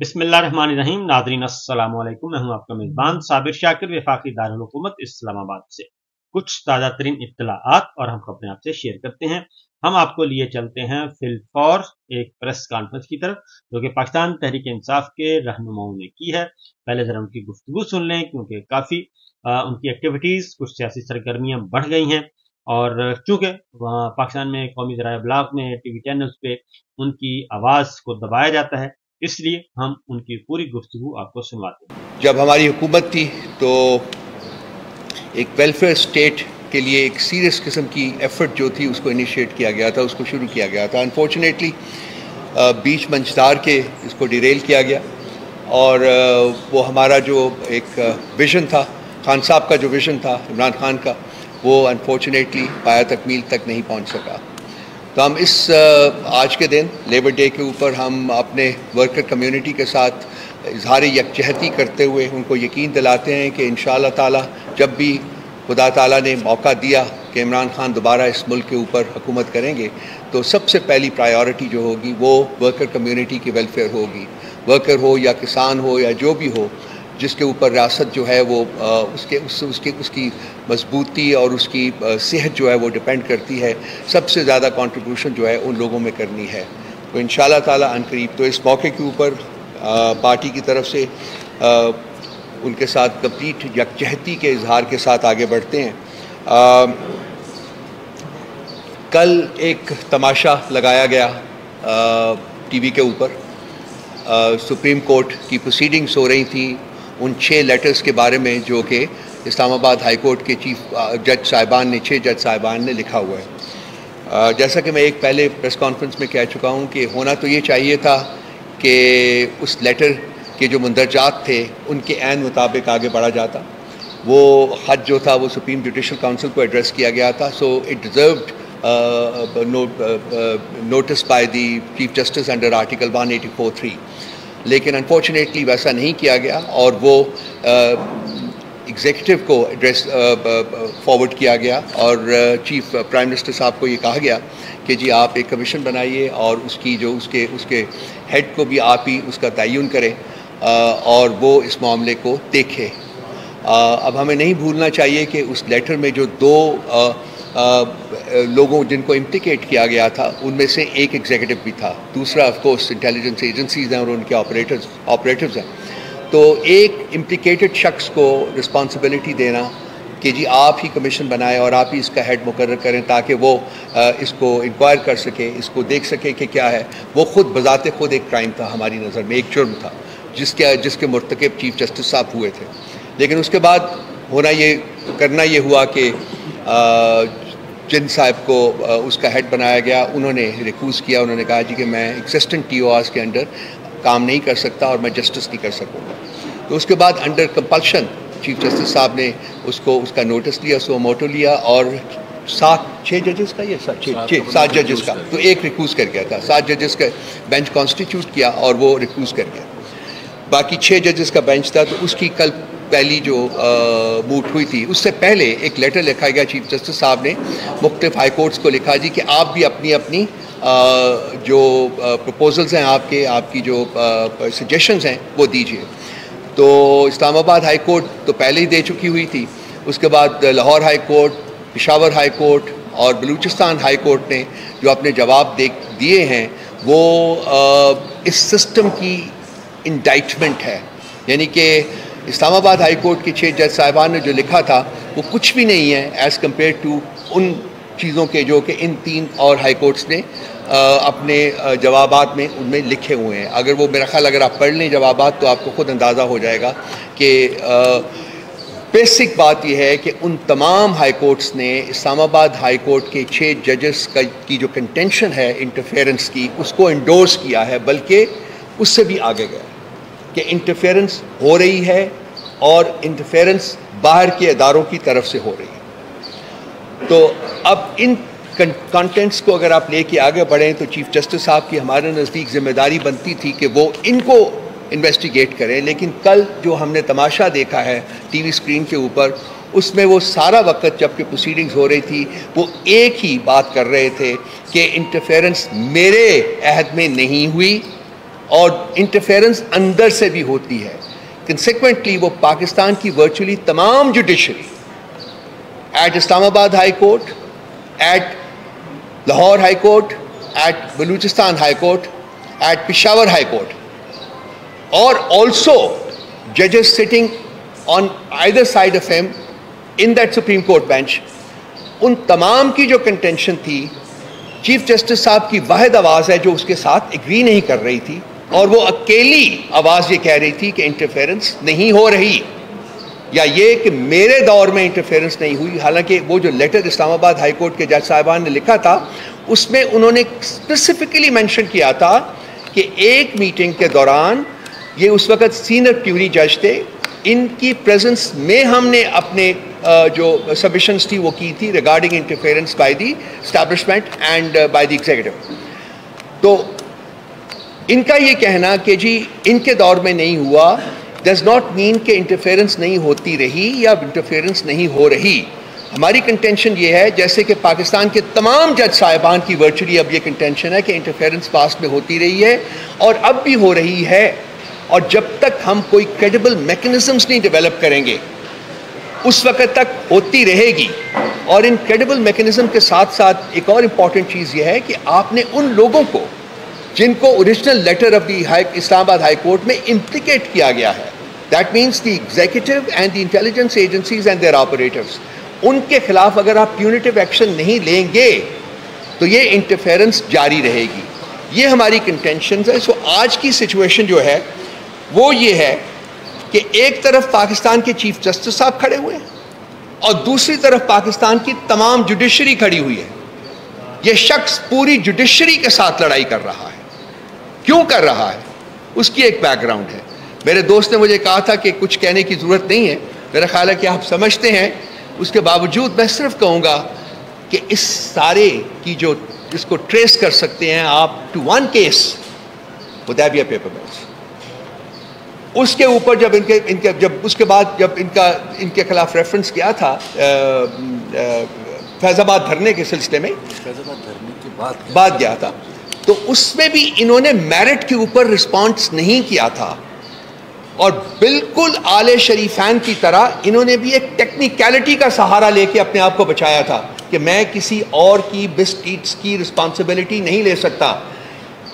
बिस्मिल्लाहिर्रहमानिर्रहीम। नाज़रीन अस्सलाम वालेकुम। मैं हूं आपका मेज़बान साबिर शाकिर, वफाकी दारुल हुकूमत इस्लामाबाद से। कुछ ताज़ा तरीन इत्तलाआत और हम अपने आप से शेयर करते हैं। हम आपको लिए चलते हैं फिलफौर एक प्रेस कॉन्फ्रेंस की तरफ, जो कि पाकिस्तान तहरीक इंसाफ के रहनुमाओं ने की है। पहले जरा उनकी गुफ्तगू सुन लें, क्योंकि काफ़ी उनकी एक्टिविटीज़, कुछ सियासी सरगर्मियाँ बढ़ गई हैं। और चूँकि पाकिस्तान में कौमी ज़राए इब्लाग में, टीवी चैनल्स पे उनकी आवाज़ को दबाया जाता है, इसलिए हम उनकी पूरी गुफ्तगू आपको सुनवाते हैं। जब हमारी हुकूमत थी तो एक वेलफेयर स्टेट के लिए एक सीरियस किस्म की एफर्ट जो थी उसको इनिशिएट किया गया था, उसको शुरू किया गया था। अनफॉर्चुनेटली बीच मंचदार के इसको डिरेल किया गया और वो हमारा जो एक विज़न था, खान साहब का जो विज़न था इमरान खान का, वो अनफॉर्चुनेटली पाया तकमील तक नहीं पहुंच सका। तो हम इस आज के दिन लेबर डे के ऊपर हम अपने वर्कर कम्युनिटी के साथ इजहार यकजहती करते हुए उनको यकीन दिलाते हैं कि इंशाअल्लाह ताला जब भी खुदा ताला ने मौका दिया कि इमरान खान दोबारा इस मुल्क के ऊपर हुकूमत करेंगे, तो सबसे पहली प्रायोरिटी जो होगी वो वर्कर कम्युनिटी की वेलफेयर होगी। वर्कर हो या किसान हो या जो भी हो, जिसके ऊपर रियासत जो है वो उसकी मजबूती और उसकी सेहत जो है वो डिपेंड करती है। सबसे ज़्यादा कंट्रीब्यूशन जो है उन लोगों में करनी है। तो इंशाअल्लाह ताला अनकरीब तो इस मौके के ऊपर पार्टी की तरफ से उनके साथ कंप्लीट यकजहती के इजहार के साथ आगे बढ़ते हैं। कल एक तमाशा लगाया गया टीवी के ऊपर। सुप्रीम कोर्ट की प्रोसीडिंग्स हो रही थी उन 6 लेटर्स के बारे में जो कि इस्लामाबाद हाई कोर्ट के चीफ जज साहिबान ने 6 जज साहिबान ने लिखा हुआ है। जैसा कि मैं एक पहले प्रेस कॉन्फ्रेंस में कह चुका हूँ कि होना तो ये चाहिए था कि उस लेटर के जो मंदरजात थे उनके ऐन मुताबिक आगे बढ़ा जाता। वो ख़त जो था वो सुप्रीम जुडिशल काउंसिल को एड्रेस किया गया था, so it deserved notice by the chief justice under article 184(3). लेकिन अनफॉर्चुनेटली वैसा नहीं किया गया और वो एग्जीक्यूटिव को एड्रेस फॉरवर्ड किया गया और चीफ प्राइम मिनिस्टर साहब को ये कहा गया कि जी आप एक कमीशन बनाइए और उसकी जो उसके हेड को भी आप ही उसका तयन करें और वो इस मामले को देखे। अब हमें नहीं भूलना चाहिए कि उस लेटर में जो 2 लोगों जिनको इम्प्लिकेट किया गया था उनमें से एक एग्जीक्यूटिव भी था, दूसरा ऑफ कोर्स इंटेलिजेंस एजेंसीज हैं और उनके ऑपरेटर्स हैं। तो एक इम्प्लिकेटेड शख्स को रिस्पॉन्सिबिलिटी देना कि जी आप ही कमीशन बनाएं और आप ही इसका हेड मुकर्रर करें ताकि वो इसको इंक्वायर कर सके, इसको देख सके कि क्या है, वो खुद बजाते खुद एक क्राइम था, हमारी नज़र में एक जुर्म था जिसके मुर्तकिब चीफ जस्टिस साहब हुए थे। लेकिन उसके बाद करना ये हुआ कि जिन साहब को उसका हेड बनाया गया, उन्होंने रिक्यूज़ किया। उन्होंने कहा जी कि मैं एग्जिस्टिंग TORs के अंडर काम नहीं कर सकता और मैं जस्टिस नहीं कर सकूँगा। तो उसके बाद अंडर कंपल्शन चीफ जस्टिस साहब ने उसका नोटिस लिया, सो मोटो लिया और 7 जजेस का, ये 7 जजेस का, तो एक रिक्यूज़ कर गया था। 7 जजेस का बेंच कॉन्स्टिट्यूट किया और वो रिक्यूज़ कर गया। बाकी 6 जजेस का बेंच था। तो उसकी कल पहली जो मूट हुई थी, उससे पहले एक लेटर लिखा गया चीफ जस्टिस साहब ने मुख्तलिफ हाई कोर्ट्स को लिखा जी कि आप भी अपनी अपनी जो प्रपोजल्स हैं, आपकी जो सजेशंस हैं वो दीजिए। तो इस्लामाबाद हाई कोर्ट तो पहले ही दे चुकी हुई थी। उसके बाद Lahore high court, Peshawar high court और बलूचिस्तान हाई कोर्ट ने जो अपने जवाब दिए हैं वो इस सिस्टम की इंडाइटमेंट है। यानी कि इस्लामाबाद हाई कोर्ट के 6 जज साहिबान ने जो लिखा था वो कुछ भी नहीं है एज़ कम्पेयर टू उन चीज़ों के जो कि इन 3 और हाई कोर्ट्स ने अपने जवाबात में उनमें लिखे हुए हैं। अगर वो मेरा ख्याल अगर आप पढ़ लें जवाबात तो आपको खुद अंदाज़ा हो जाएगा कि बेसिक बात यह है कि उन तमाम हाई कोर्ट्स ने इस्लामाबाद हाई कोर्ट के 6 जजेस की जो कंटेंशन है इंटरफेरेंस की, उसको इंडोर्स किया है, बल्कि उससे भी आगे गया कि इंटरफेरेंस हो रही है और इंटरफेरेंस बाहर के इदारों की तरफ से हो रही है। तो अब इन कंटेंट्स को अगर आप लेके आगे बढ़ें तो चीफ जस्टिस साहब की हमारे नज़दीक जिम्मेदारी बनती थी कि वो इनको इन्वेस्टिगेट करें। लेकिन कल जो हमने तमाशा देखा है टीवी स्क्रीन के ऊपर, उसमें वो सारा वक्त जबकि प्रोसीडिंग्स हो रही थी वो एक ही बात कर रहे थे कि इंटरफेरेंस मेरे अहद में नहीं हुई और इंटरफेरेंस अंदर से भी होती है। कंसिक्वेंटली वो पाकिस्तान की वर्चुअली तमाम judiciary, at Islamabad high court, at Lahore high court, at Balochistan high court, at Peshawar high court, और ऑल्सो जजेस sitting on either side of him in that supreme court bench, उन तमाम की जो कंटेंशन थी, चीफ जस्टिस साहब की वाहिद आवाज़ है जो उसके साथ एग्री नहीं कर रही थी, और वो अकेली आवाज़ ये कह रही थी कि इंटरफेरेंस नहीं हो रही, या ये कि मेरे दौर में इंटरफेरेंस नहीं हुई। हालांकि वो जो लेटर इस्लामाबाद हाई कोर्ट के जज साहिबान ने लिखा था उसमें उन्होंने स्पेसिफिकली मेंशन किया था कि एक मीटिंग के दौरान, ये उस वक़्त सीनियर प्यूरी जज थे, इनकी प्रेजेंस में हमने अपने जो सबमिशंस थी वो की थी regarding interference by the establishment and by the executive. तो इनका ये कहना कि जी इनके दौर में नहीं हुआ डज नॉट मीन कि इंटरफेरेंस नहीं होती रही या इंटरफेरेंस नहीं हो रही। हमारी कंटेंशन ये है, जैसे कि पाकिस्तान के तमाम जज साहिबान की वर्चुअली अब ये कंटेंशन है कि इंटरफेरेंस पास्ट में होती रही है और अब भी हो रही है, और जब तक हम कोई क्रेडिबल मैकेनिज्म्स नहीं डेवलप करेंगे उस वक्त तक होती रहेगी। और इन क्रेडिबल मैकेनिज्म के साथ साथ एक और इम्पॉर्टेंट चीज़ ये है कि आपने उन लोगों को जिनको original letter of the Islamabad high court में इम्प्लिकेट किया गया है, that means the executive and the intelligence agencies and their operators, उनके खिलाफ अगर आप प्यूनिटिव एक्शन नहीं लेंगे तो ये इंटरफेरेंस जारी रहेगी। ये हमारी कंटेंशन है। सो आज की सिचुएशन जो है वो ये है कि एक तरफ पाकिस्तान के चीफ जस्टिस साहब खड़े हुए हैं और दूसरी तरफ पाकिस्तान की तमाम जुडिशरी खड़ी हुई है। ये शख्स पूरी जुडिशरी के साथ लड़ाई कर रहा है। क्यों कर रहा है? उसकी एक बैकग्राउंड है। मेरे दोस्त ने मुझे कहा था कि कुछ कहने की ज़रूरत नहीं है, मेरा ख्याल है कि आप समझते हैं। उसके बावजूद मैं सिर्फ कहूँगा कि इस सारे की जो इसको ट्रेस कर सकते हैं आप to one case, Hudaibiya paper mills. उसके ऊपर जब इनके जब उसके बाद जब इनके खिलाफ रेफरेंस किया था फैज़ाबाद धरने के सिलसिले में, फैज़ाबाद धरने के बाद गया था, तो उसमें भी इन्होंने मेरिट के ऊपर रिस्पॉन्स नहीं किया था और बिल्कुल आले शरीफैन की तरह इन्होंने भी एक टेक्निकलिटी का सहारा लेके अपने आप को बचाया था कि मैं किसी और की बिस्किट्स की रिस्पॉन्सिबिलिटी नहीं ले सकता।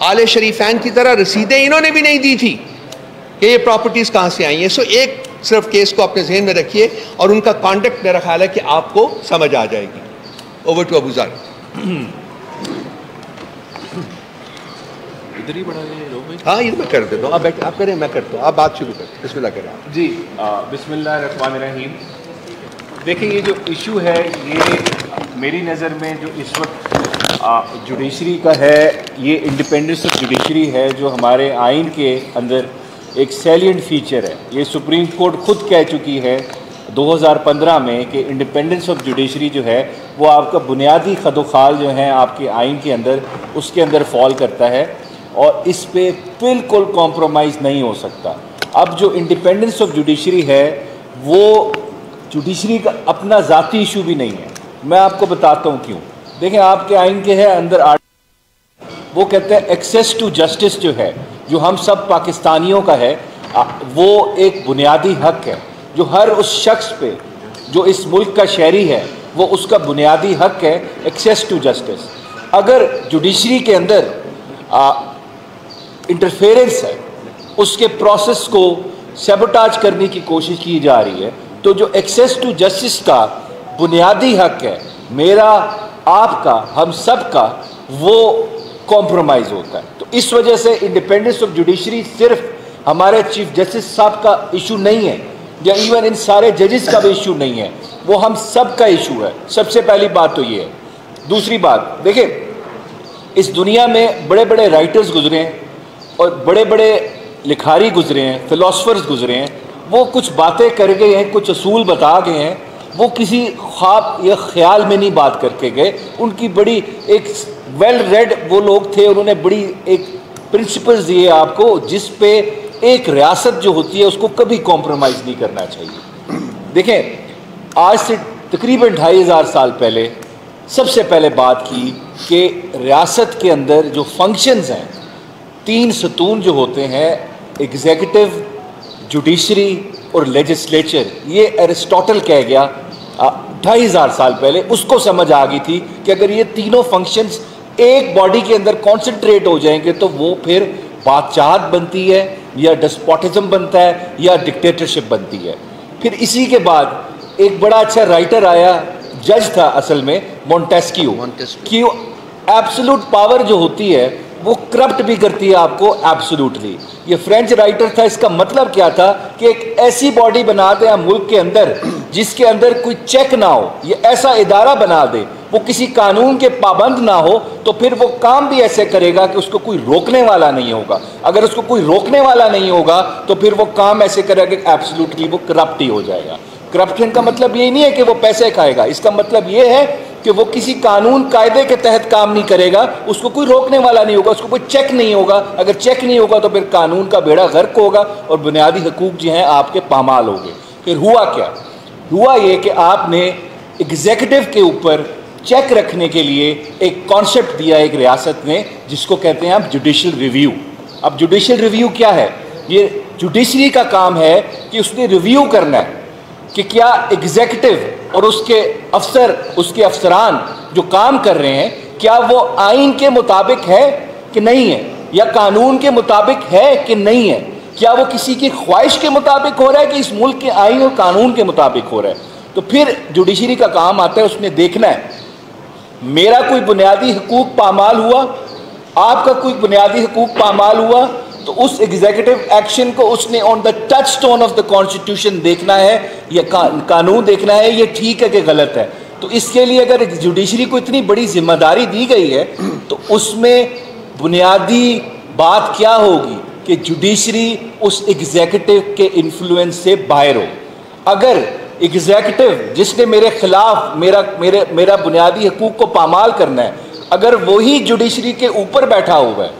आले शरीफैन की तरह रसीदें इन्होंने भी नहीं दी थी कि ये प्रॉपर्टीज़ कहाँ से आई हैं। सो एक सिर्फ केस को अपने जहन में रखिए और उनका कॉन्डक्ट मेरा ख्याल है कि आपको समझ आ जाएगी। ओवर टू अबू ज़र। इधर ही बढ़ा भाई। हाँ, ये मैं कर देता हूँ, आप बैठ, आप करें, मैं करता हूँ, आप बात शुरू करें। बिस्मिल्लाह करें आप। जी, बिस्मिल्लाहिर्रहमानिर्रहीम। देखिए, ये जो इशू है ये मेरी नज़र में जो इस वक्त जुडिशरी का है, ये इंडिपेंडेंस ऑफ जुडिशरी है जो हमारे आइन के अंदर एक सैलिएंट फीचर है। ये सुप्रीम कोर्ट खुद कह चुकी है 2015 में कि इंडिपेंडेंस ऑफ जुडिशरी जो है वो आपका बुनियादी खदोखाल जो है आपके आइन के अंदर, उसके अंदर फॉल करता है और इस पे बिल्कुल कॉम्प्रोमाइज़ नहीं हो सकता। अब जो इंडिपेंडेंस ऑफ जुडिशरी है वो जुडिशरी का अपना ज़ाती इशू भी नहीं है। मैं आपको बताता हूँ क्यों। देखें, आपके आइन के है अंदर वो कहते हैं एक्सेस टू जस्टिस जो है, जो हम सब पाकिस्तानियों का है, वो एक बुनियादी हक है जो हर उस शख्स पे जो इस मुल्क का शहरी है वो उसका बुनियादी हक है, एक्सेस टू जस्टिस। अगर जुडिशरी के अंदर इंटरफेरेंस है, उसके प्रोसेस को सैबोटाज करने की कोशिश की जा रही है, तो जो एक्सेस टू जस्टिस का बुनियादी हक है, मेरा, आपका, हम सब का, वो कॉम्प्रोमाइज़ होता है। तो इस वजह से इंडिपेंडेंस ऑफ जुडिशरी सिर्फ हमारे चीफ जस्टिस साहब का इशू नहीं है या इवन इन सारे जजेस का भी इशू नहीं है, वो हम सब का इशू है। सबसे पहली बात तो ये है। दूसरी बात, देखिए, इस दुनिया में बड़े बड़े राइटर्स गुजरे हैं और बड़े बड़े लिखारी गुजरे हैं, फिलोसफर्स गुजरे हैं, वो कुछ बातें कर गए हैं, कुछ असूल बता गए हैं, वो किसी ख्वाब या ख्याल में नहीं बात करके गए। उनकी बड़ी एक वेल रेड वो लोग थे, उन्होंने बड़ी एक प्रिंसिपल्स दिए आपको जिस पे एक रियासत जो होती है उसको कभी कॉम्प्रोमाइज़ नहीं करना चाहिए। देखें, आज से तकरीबन 2500 साल पहले सबसे पहले बात की कि रियासत के अंदर जो फंक्शंस हैं, तीन सतून जो होते हैं, एग्जीक्यूटिव, जुडिशरी और लेजिस्लेचर, ये एरिस्टोटल कह गया 2500 साल पहले। उसको समझ आ गई थी कि अगर ये तीनों फंक्शंस एक बॉडी के अंदर कॉन्सेंट्रेट हो जाएंगे तो वो फिर बादशाहत बनती है, या डिस्पोटिज्म बनता है, या डिक्टेटरशिप बनती है। फिर इसी के बाद एक बड़ा अच्छा राइटर आया, जज था असल में, मोंटेस्क्यू, कि एब्सोल्यूट पावर जो होती है वो करप्ट भी करती है आपको एब्सोल्यूटली। ये फ्रेंच राइटर था। इसका मतलब क्या था कि एक ऐसी बॉडी बना दें हम मुल्क के अंदर जिसके अंदर कोई चेक ना हो, ये ऐसा इदारा बना दे, वो किसी कानून के पाबंद ना हो, तो फिर वो काम भी ऐसे करेगा कि उसको कोई रोकने वाला नहीं होगा। अगर उसको कोई रोकने वाला नहीं होगा तो फिर वो काम ऐसे करेगा कि एब्सोल्युटली वो करप्ट ही हो जाएगा। करप्शन का मतलब ये नहीं है कि वो पैसे खाएगा, इसका मतलब ये है कि वो किसी कानून कायदे के तहत काम नहीं करेगा, उसको कोई रोकने वाला नहीं होगा, उसको कोई चेक नहीं होगा। अगर चेक नहीं होगा तो फिर कानून का बेड़ा गर्क होगा और बुनियादी हकूक जो हैं आपके पामाल होंगे। फिर हुआ क्या? हुआ ये कि आपने एग्जीक्यूटिव के ऊपर चेक रखने के लिए एक कॉन्सेप्ट दिया एक रियासत ने, जिसको कहते हैं आप जुडिशल रिव्यू। अब जुडिशल रिव्यू क्या है? ये जुडिशरी का काम है कि उसने रिव्यू करना है कि क्या एग्जीक्यूटिव और उसके अफसर, उसके अफसरान जो काम कर रहे हैं, क्या वो आइन के मुताबिक है कि नहीं है, या कानून के मुताबिक है कि नहीं है, क्या वो किसी की ख्वाहिश के मुताबिक हो रहा है कि इस मुल्क के आइन और कानून के मुताबिक हो रहा है। तो फिर जुडिशरी का काम आता है उसने देखना है मेरा कोई बुनियादी हकूक पामाल हुआ, आपका कोई बुनियादी हकूक पामाल हुआ, तो उस एग्जीक्यूटिव एक्शन को उसने on the touch stone of the constitution देखना है, या कानून देखना है, ये ठीक है कि गलत है। तो इसके लिए अगर जुडिशरी को इतनी बड़ी जिम्मेदारी दी गई है तो उसमें बुनियादी बात क्या होगी कि जुडिशरी उस एग्जीक्यूटिव के इन्फ्लुएंस से बाहर हो। अगर एग्जीक्यूटिव जिसने मेरे खिलाफ मेरा बुनियादी हकूक को पामाल करना है, अगर वही जुडिशरी के ऊपर बैठा हुआ है,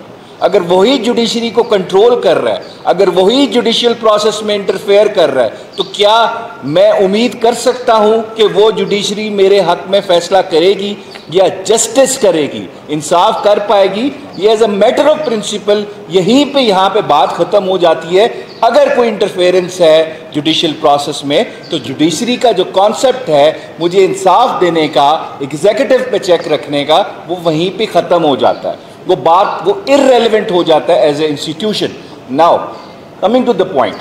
अगर वही जुडिशरी को कंट्रोल कर रहा है, अगर वही जुडिशियल प्रोसेस में इंटरफेयर कर रहा है, तो क्या मैं उम्मीद कर सकता हूं कि वो जुडिशरी मेरे हक में फैसला करेगी या जस्टिस करेगी, इंसाफ कर पाएगी? ये as a matter of principle यहीं पे यहाँ पे बात ख़त्म हो जाती है। अगर कोई इंटरफेरेंस है जुडिशियल प्रोसेस में तो जुडिशरी का जो कॉन्सेप्ट है मुझे इंसाफ देने का, एग्जीक्यूटिव पे चेक रखने का, वो वहीं पे ख़त्म हो जाता है। वो इररेलेवेंट हो जाता है as a institution. Now coming to the point,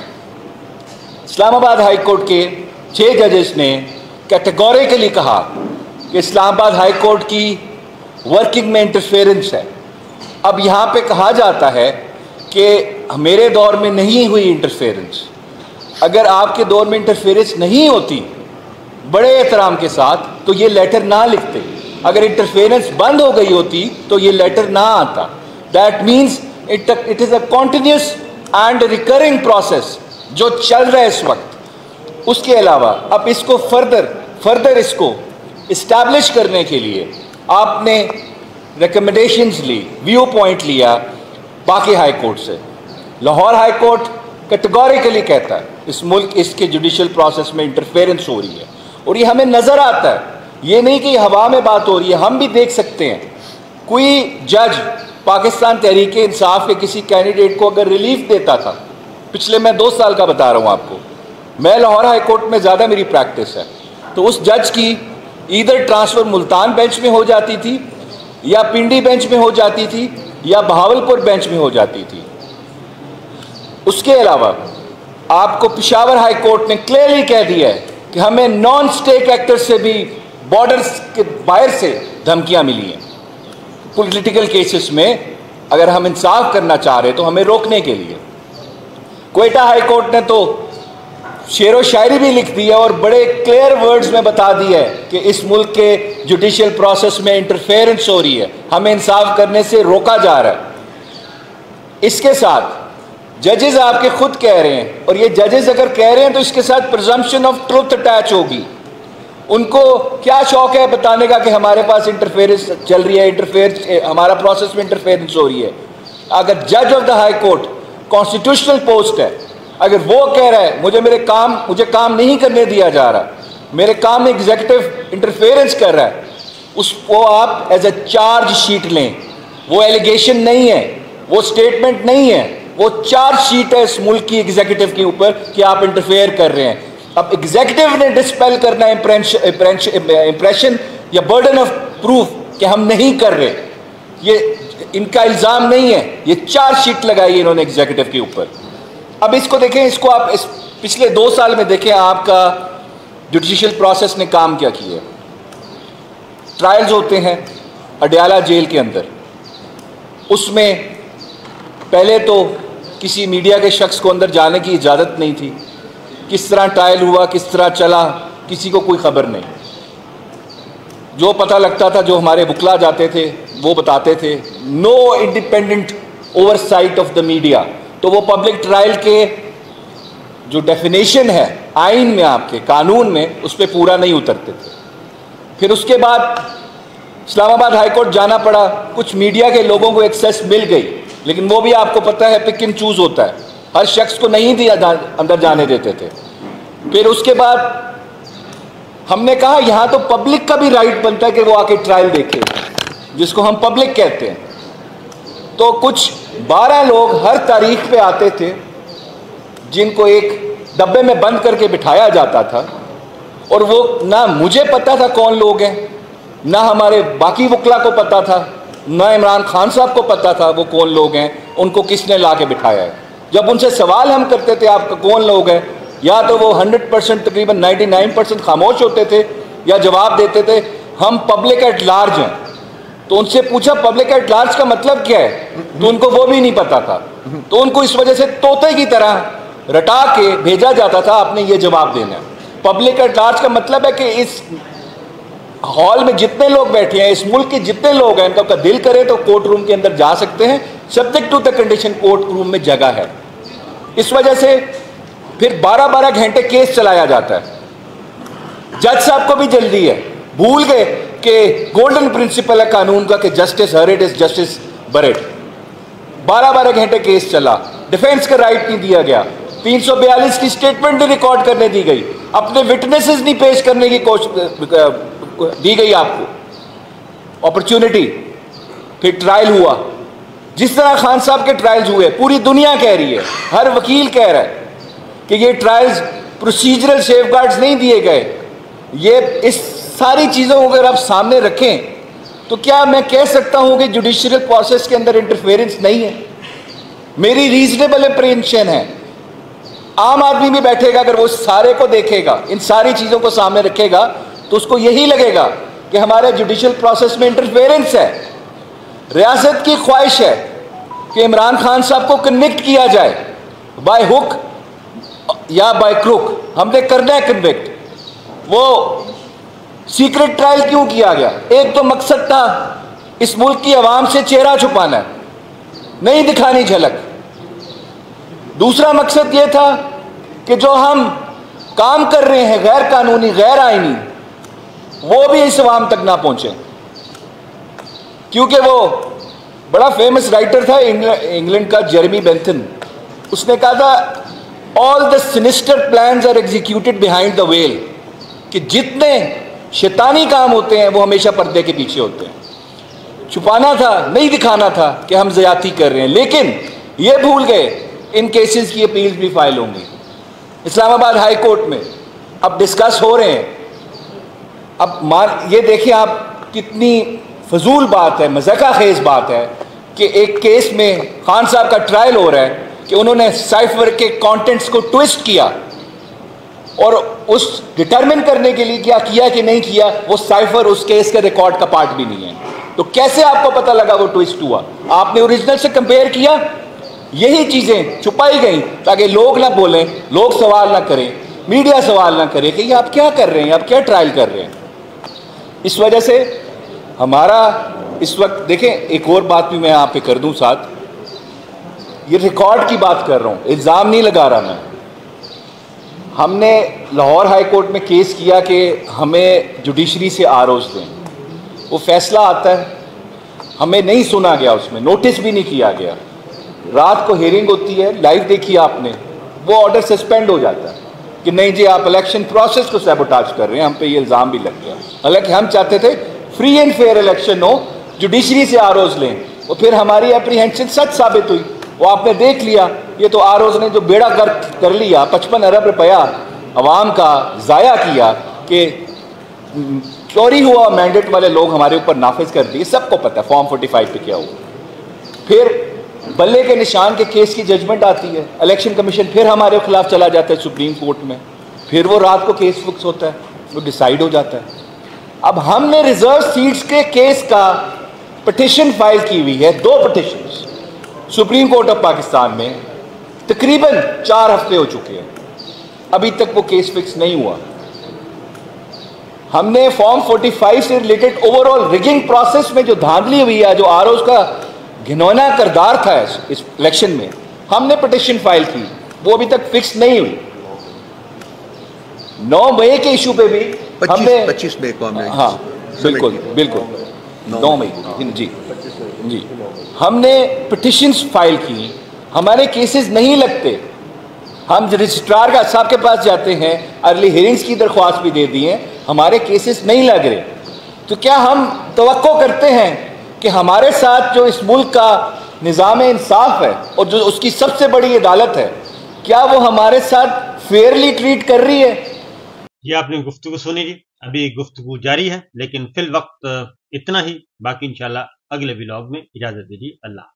Islamabad high court के 6 जजेस ने कैटेगोरिकली कहा कि इस्लामाबाद हाई कोर्ट की वर्किंग में इंटरफेरेंस है। अब यहाँ पे कहा जाता है कि मेरे दौर में नहीं हुई इंटरफेरेंस। अगर आपके दौर में इंटरफेरेंस नहीं होती बड़े एहतराम के साथ तो ये लेटर ना लिखते। अगर इंटरफेरेंस बंद हो गई होती तो ये लेटर ना आता। That means it is a continuous and recurring process जो चल रहा है इस वक्त। उसके अलावा अब इसको फर्दर इसको इस्टेब्लिश करने के लिए आपने रिकमेंडेशंस ली, व्यू पॉइंट लिया बाकी हाई कोर्ट से। लाहौर हाई कोर्ट कैटेगोरिकली कहता है इस मुल्क इसके जुडिशियल प्रोसेस में इंटरफेरेंस हो रही है, और ये हमें नज़र आता है, ये नहीं कि हवा में बात हो रही है, हम भी देख सकते हैं। कोई जज पाकिस्तान तहरीक इंसाफ के किसी कैंडिडेट को अगर रिलीफ देता था, पिछले मैं 2 साल का बता रहा हूँ आपको, मैं लाहौर हाई कोर्ट में ज़्यादा मेरी प्रैक्टिस है, तो उस जज की इधर ट्रांसफ़र मुल्तान बेंच में हो जाती थी, या पिंडी बेंच में हो जाती थी, या बहावलपुर बेंच में हो जाती थी। उसके अलावा आपको पेशावर हाई कोर्ट ने क्लियरली कह दिया है कि हमें नॉन स्टेक एक्टर से भी बॉर्डर्स के बाहर से धमकियां मिली हैं पॉलिटिकल केसेस में। अगर हम इंसाफ करना चाह रहे तो हमें रोकने के लिए। क्वेटा हाई कोर्ट ने तो शेरो शायरी भी लिख दी है और बड़े क्लियर वर्ड्स में बता दिया है कि इस मुल्क के जुडिशियल प्रोसेस में इंटरफेरेंस हो रही है, हमें इंसाफ करने से रोका जा रहा है। इसके साथ जजेस आपके खुद कह रहे हैं, और ये जजेस अगर कह रहे हैं तो इसके साथ प्रिजम्पशन ऑफ ट्रुथ अटैच होगी। उनको क्या शौक है बताने का कि हमारे पास इंटरफेरेंस चल रही है, हमारा प्रोसेस में इंटरफेरेंस हो रही है। अगर जज of the high court constitutional post है, अगर वो कह रहा है मुझे काम नहीं करने दिया जा रहा, मेरे काम में एग्जीक्यूटिव इंटरफेरेंस कर रहा है, उसको आप एज ए चार्ज शीट लें। वो एलिगेशन नहीं है, वो स्टेटमेंट नहीं है, वो चार्जशीट है इस मुल्क की एग्जीक्यूटिव के ऊपर कि आप इंटरफेयर कर रहे हैं। अब एग्जीक्यूटिव ने डिस्पेल करना इंप्रेशन या बर्डन ऑफ प्रूफ कि हम नहीं कर रहे, ये इनका इल्जाम नहीं है, ये चार्जशीट लगाई है इन्होंने एग्जीक्यूटिव के ऊपर। अब इसको देखें, इसको आप इस पिछले 2 साल में देखें आपका जुडिशियल प्रोसेस ने काम क्या किया। ट्रायल्स होते हैं अडयाला जेल के अंदर, उसमें पहले तो किसी मीडिया के शख्स को अंदर जाने की इजाज़त नहीं थी। किस तरह ट्रायल हुआ, किस तरह चला, किसी को कोई खबर नहीं। जो पता लगता था, जो हमारे वकला जाते थे वो बताते थे, no independent oversight of the media. तो वो पब्लिक ट्रायल के जो डेफिनेशन है आइन में, आपके कानून में, उस पर पूरा नहीं उतरते थे। फिर उसके बाद इस्लामाबाद हाई कोर्ट जाना पड़ा, कुछ मीडिया के लोगों को एक्सेस मिल गई, लेकिन वो भी आपको पता है पिक एंड चूज होता है, हर शख्स को नहीं दिया अंदर जाने देते थे। फिर उसके बाद हमने कहा यहाँ तो पब्लिक का भी राइट बनता है कि वो आके ट्रायल देखे, जिसको हम पब्लिक कहते हैं। तो कुछ 12 लोग हर तारीख पे आते थे, जिनको एक डब्बे में बंद करके बिठाया जाता था, और वो ना मुझे पता था कौन लोग हैं, ना हमारे बाकी वकला को पता था, ना इमरान खान साहब को पता था वो कौन लोग हैं, उनको किसने ला के बिठाया है। जब उनसे सवाल हम करते थे आपका कौन लोग हैं, या तो वो 100% तकरीबन 99% खामोश होते थे या जवाब देते थे हम पब्लिक एट लार्ज हैं। तो उनसे पूछा पब्लिक एट लार्ज का मतलब क्या है, तो उनको वो भी नहीं पता था। तो उनको इस वजह से तोते की तरह रटा के भेजा जाता था, आपने ये जवाब देना है। पब्लिक एट लार्ज का मतलब है कि इस हॉल में जितने लोग बैठे हैं, इस मुल्क के जितने लोग हैं, इनका दिल करे तो कोर्ट रूम के अंदर जा सकते हैं, subject to the condition court room में जगह है। इस वजह से फिर 12-12 घंटे केस चलाया जाता है। जज साहब को भी जल्दी है, भूल गए कि गोल्डन प्रिंसिपल है कानून का कि justice heard is justice buried. 12-12 घंटे केस चला, डिफेंस का राइट नहीं दिया गया, 342 की स्टेटमेंट नहीं रिकॉर्ड करने दी गई, अपने विटनेसेस नहीं पेश करने की कोशिश दी गई आपको अपॉर्चुनिटी। फिर ट्रायल हुआ, जिस तरह खान साहब के ट्रायल्स हुए, पूरी दुनिया कह रही है, हर वकील कह रहा है कि ये ट्रायल्स प्रोसीजरल सेफगार्ड्स नहीं दिए गए। ये इस सारी चीज़ों को अगर आप सामने रखें तो क्या मैं कह सकता हूं कि जुडिशियल प्रोसेस के अंदर इंटरफेरेंस नहीं है? मेरी रीजनेबल अप्रीहेंशन है, आम आदमी भी बैठेगा अगर वो सारे को देखेगा, इन सारी चीज़ों को सामने रखेगा, तो उसको यही लगेगा कि हमारे जुडिशियल प्रोसेस में इंटरफेरेंस है। रियासत की ख्वाहिश है कि इमरान खान साहब को कन्विक्ट किया जाए, बाय हुक या बाय क्रुक, हमने करना है कन्विक्ट। वो सीक्रेट ट्रायल क्यों किया गया? एक तो मकसद था इस मुल्क की आवाम से चेहरा छुपाना, नहीं दिखानी झलक। दूसरा मकसद ये था कि जो हम काम कर रहे हैं गैर कानूनी, गैर आईनी, वो भी इस आवाम तक ना पहुंचे। क्योंकि वो बड़ा फेमस राइटर था इंग्लैंड का, जेरेमी बेंथन, उसने कहा था all the sinister plans are executed behind the veil, कि जितने शैतानी काम होते हैं वो हमेशा पर्दे के पीछे होते हैं। छुपाना था, नहीं दिखाना था कि हम ज्यादती कर रहे हैं, लेकिन ये भूल गए इन केसेस की अपील्स भी फाइल होंगी इस्लामाबाद हाई कोर्ट में, अब डिस्कस हो रहे हैं। अब ये देखिए आप कितनी फजूल बात है, मज़ाक़ा खेज बात है कि एक केस में खान साहब का ट्रायल हो रहा है कि उन्होंने साइफर के कंटेंट्स को ट्विस्ट किया, और उस डिटरमिन करने के लिए क्या किया कि नहीं किया, वो साइफर उस केस के रिकॉर्ड का पार्ट भी नहीं है। तो कैसे आपको पता लगा वो ट्विस्ट हुआ? आपने ओरिजिनल से कंपेयर किया? यही चीज़ें छुपाई गई ताकि लोग ना बोलें, लोग सवाल ना करें, मीडिया सवाल ना करे कि ये आप क्या कर रहे हैं, आप क्या ट्रायल कर रहे हैं। इस वजह से हमारा इस वक्त देखें, एक और बात भी मैं यहाँ पे कर दूँ साथ, ये रिकॉर्ड की बात कर रहा हूँ, इल्ज़ाम नहीं लगा रहा मैं। हमने लाहौर हाई कोर्ट में केस किया कि हमें जुडिशरी से आरोज दें, वो फैसला आता है, हमें नहीं सुना गया, उसमें नोटिस भी नहीं किया गया। रात को हियरिंग होती है, लाइव देखी आपने, वो ऑर्डर सस्पेंड हो जाता है कि नहीं जी आप इलेक्शन प्रोसेस को सैबोटाज कर रहे हैं, हम पे ये इल्ज़ाम भी लग गया। हालांकि हम चाहते थे फ्री एंड फेयर इलेक्शन हो, जुडिशरी से आरोज लें, वो फिर हमारी एप्रीहेंशन सच साबित हुई। वो आपने देख लिया, ये तो आरओज़ ने जो बेड़ा गर्क कर लिया, 55 अरब रुपया अवाम का ज़ाया किया कि चोरी हुआ, मैंडेट वाले लोग हमारे ऊपर नाफिज कर दिए, सबको पता है फॉर्म 45 पे क्या हुआ। फिर बल्ले के निशान के केस की जजमेंट आती है, इलेक्शन कमीशन फिर हमारे खिलाफ चला जाता है सुप्रीम कोर्ट में, फिर वो रात को केस फिक्स होता है, वो डिसाइड हो जाता है। अब हमने रिजर्व सीट्स के केस का पिटिशन फाइल की हुई है, 2 petitions supreme court of Pakistan में, तकरीबन 4 हफ्ते हो चुके हैं, अभी तक वो केस फिक्स नहीं हुआ। हमने फॉर्म 45 से रिलेटेड ओवरऑल रिगिंग प्रोसेस में जो धांधली हुई है, जो आरओज़ का घिनौना किरदार था इस इलेक्शन में, हमने पिटिशन फाइल की, वो अभी तक फिक्स नहीं हुई। 9 मई के इशू पे भी 25 मई को हमने, हाँ बिल्कुल बिल्कुल 9 मई को जी जी हमने पिटिशंस फाइल की, हमारे केसेस नहीं लगते। हम रजिस्ट्रार का साहब के पास जाते हैं, अर्ली हियरिंग्स की दरख्वास्त भी दे दी है, हमारे केसेस नहीं लग रहे। तो क्या हम तवक्को करते हैं कि हमारे साथ जो इस मुल्क का निज़ाम इंसाफ है और जो उसकी सबसे बड़ी अदालत है, क्या वो हमारे साथ फेयरली ट्रीट कर रही है? ये आपने गुफ्तगू सुनी जी, अभी गुफ्तगू जारी है, लेकिन फिल वक्त इतना ही। बाकी इंशाल्लाह अगले व्लॉग में। इजाजत दीजिए, अल्लाह।